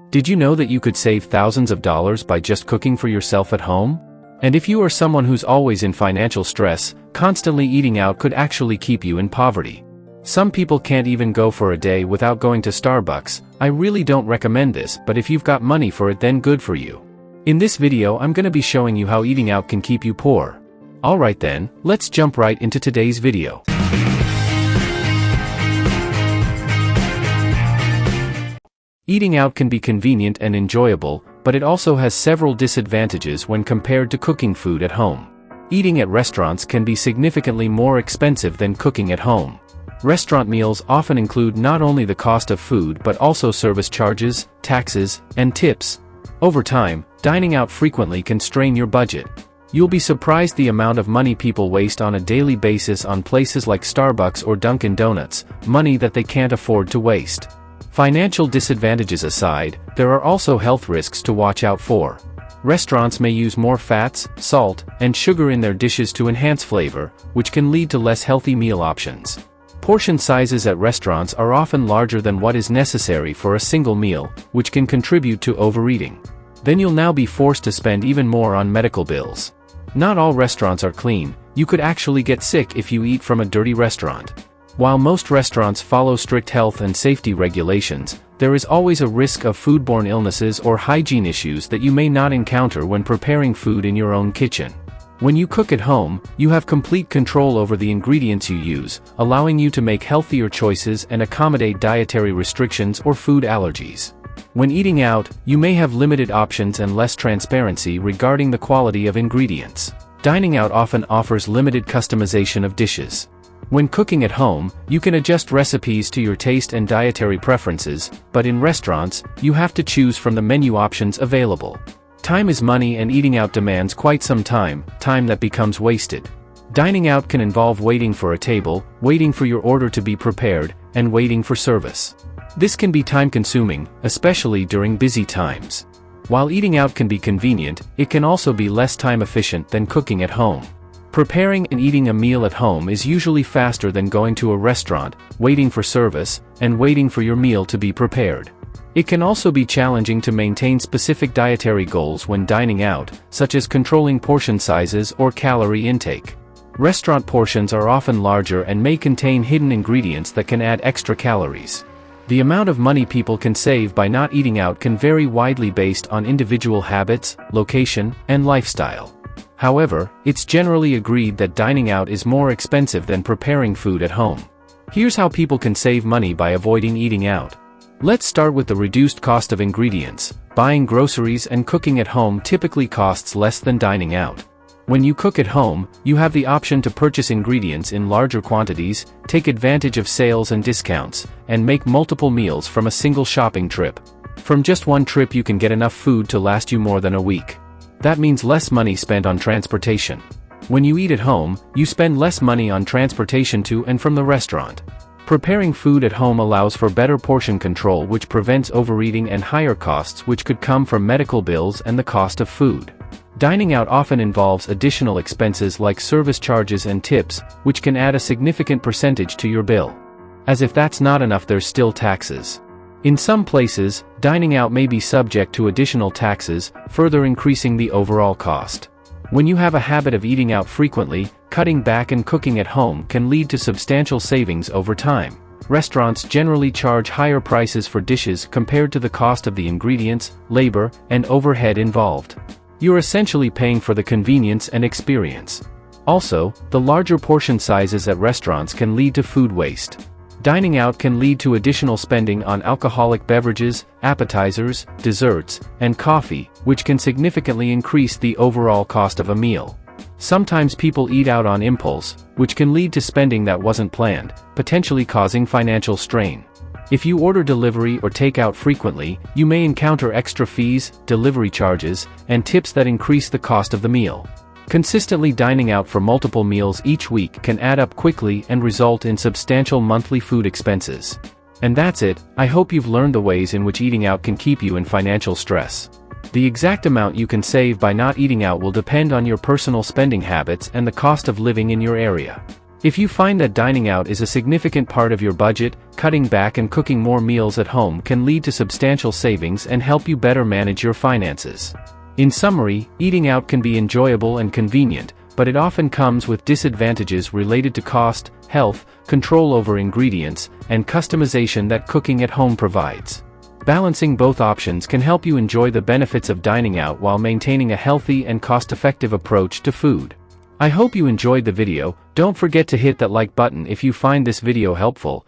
Did you know that you could save thousands of dollars by just cooking for yourself at home? And if you are someone who's always in financial stress, constantly eating out could actually keep you in poverty. Some people can't even go for a day without going to Starbucks. I really don't recommend this, but if you've got money for it, then good for you. In this video, I'm going to be showing you how eating out can keep you poor. Alright then, let's jump right into today's video. Eating out can be convenient and enjoyable, but it also has several disadvantages when compared to cooking food at home. Eating at restaurants can be significantly more expensive than cooking at home. Restaurant meals often include not only the cost of food but also service charges, taxes, and tips. Over time, dining out frequently can strain your budget. You'll be surprised the amount of money people waste on a daily basis on places like Starbucks or Dunkin' Donuts, money that they can't afford to waste. Financial disadvantages aside, there are also health risks to watch out for. Restaurants may use more fats, salt, and sugar in their dishes to enhance flavor, which can lead to less healthy meal options. Portion sizes at restaurants are often larger than what is necessary for a single meal, which can contribute to overeating. Then you'll now be forced to spend even more on medical bills. Not all restaurants are clean. You could actually get sick if you eat from a dirty restaurant. While most restaurants follow strict health and safety regulations, there is always a risk of foodborne illnesses or hygiene issues that you may not encounter when preparing food in your own kitchen. When you cook at home, you have complete control over the ingredients you use, allowing you to make healthier choices and accommodate dietary restrictions or food allergies. When eating out, you may have limited options and less transparency regarding the quality of ingredients. Dining out often offers limited customization of dishes. When cooking at home, you can adjust recipes to your taste and dietary preferences, but in restaurants, you have to choose from the menu options available. Time is money, and eating out demands quite some time that becomes wasted. Dining out can involve waiting for a table, waiting for your order to be prepared, and waiting for service. This can be time-consuming, especially during busy times. While eating out can be convenient, it can also be less time-efficient than cooking at home. Preparing and eating a meal at home is usually faster than going to a restaurant, waiting for service, and waiting for your meal to be prepared. It can also be challenging to maintain specific dietary goals when dining out, such as controlling portion sizes or calorie intake. Restaurant portions are often larger and may contain hidden ingredients that can add extra calories. The amount of money people can save by not eating out can vary widely based on individual habits, location, and lifestyle. However, it's generally agreed that dining out is more expensive than preparing food at home. Here's how people can save money by avoiding eating out. Let's start with the reduced cost of ingredients. Buying groceries and cooking at home typically costs less than dining out. When you cook at home, you have the option to purchase ingredients in larger quantities, take advantage of sales and discounts, and make multiple meals from a single shopping trip. From just one trip, you can get enough food to last you more than a week. That means less money spent on transportation. When you eat at home, you spend less money on transportation to and from the restaurant. Preparing food at home allows for better portion control, which prevents overeating and higher costs which could come from medical bills and the cost of food. Dining out often involves additional expenses like service charges and tips, which can add a significant percentage to your bill. As if that's not enough, there's still taxes. In some places, dining out may be subject to additional taxes, further increasing the overall cost. When you have a habit of eating out frequently, cutting back and cooking at home can lead to substantial savings over time. Restaurants generally charge higher prices for dishes compared to the cost of the ingredients, labor, and overhead involved. You're essentially paying for the convenience and experience. Also, the larger portion sizes at restaurants can lead to food waste. Dining out can lead to additional spending on alcoholic beverages, appetizers, desserts, and coffee, which can significantly increase the overall cost of a meal. Sometimes people eat out on impulse, which can lead to spending that wasn't planned, potentially causing financial strain. If you order delivery or takeout frequently, you may encounter extra fees, delivery charges, and tips that increase the cost of the meal. Consistently dining out for multiple meals each week can add up quickly and result in substantial monthly food expenses. And that's it. I hope you've learned the ways in which eating out can keep you in financial stress. The exact amount you can save by not eating out will depend on your personal spending habits and the cost of living in your area. If you find that dining out is a significant part of your budget, cutting back and cooking more meals at home can lead to substantial savings and help you better manage your finances. In summary, eating out can be enjoyable and convenient, but it often comes with disadvantages related to cost, health, control over ingredients, and customization that cooking at home provides. Balancing both options can help you enjoy the benefits of dining out while maintaining a healthy and cost-effective approach to food. I hope you enjoyed the video. Don't forget to hit that like button if you find this video helpful.